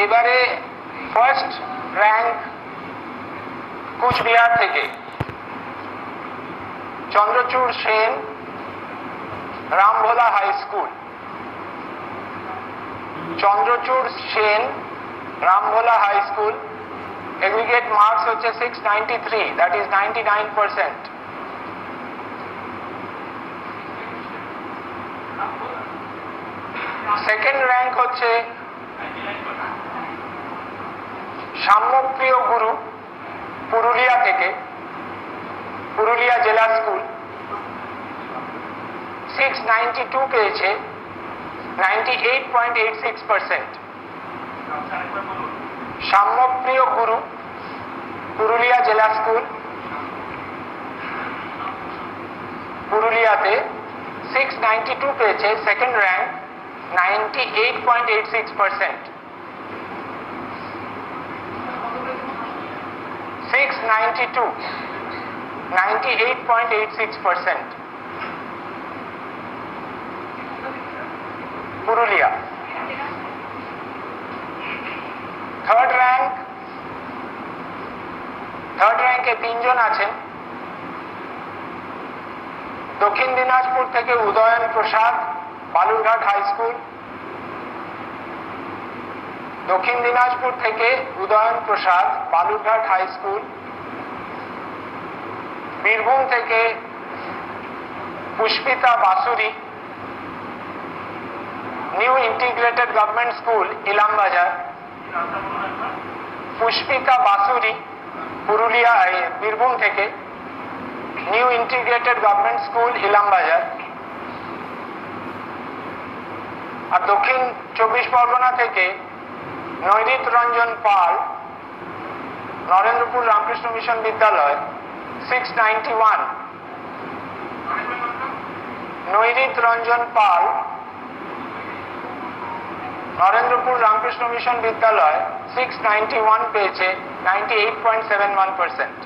এবারে first rank Cooch Behar থেকে Chandrachur Sen, Rambhola high school. Chandrachur Sen, Rambhola high school, aggregate marks হচ্ছে 693, দ্যাট ইজ 99%। সেকেন্ড র্যাঙ্ক হচ্ছে সাম্যপ্রিয় গুরু, পুরুলিয়া থেকে, পুরুলিয়া জেলা স্কুল, 692 পেয়েছে, 98.86%। সাম্যপ্রিয় গুরু, পুরুলিয়া জেলা স্কুল, পুরুলিয়াতে 692 পেয়েছে, সেকেন্ড র্যাঙ্ক, 98.86%। 692, 98.86%। পুরুলিয়া। থার্ড র্যাঙ্কে তিনজন আছেন। দক্ষিণ দিনাজপুর থেকে উদয়ন প্রসাদ, বালুরঘাট হাই স্কুল। দক্ষিণ দিনাজপুর থেকে উদয়ন প্রসাদ, বালুরঘাট হাই স্কুল। বীরভূম থেকে Pushpita Basuri, new integrated government school, Ilambazar. Pushpita Basuri, Purulia, Birbhum থেকে, new integrated government school, Ilambazar. আর দক্ষিণ 24 পরগনা থেকে নৈরিত রঞ্জন পাল, নরেন্দ্রপুর রামকৃষ্ণ মিশন বিদ্যালয়, 691। নৈরিত রঞ্জন পাল, নরেন্দ্রপুর রামকৃষ্ণ মিশন বিদ্যালয়, 691 পেয়েছে, 98.71%।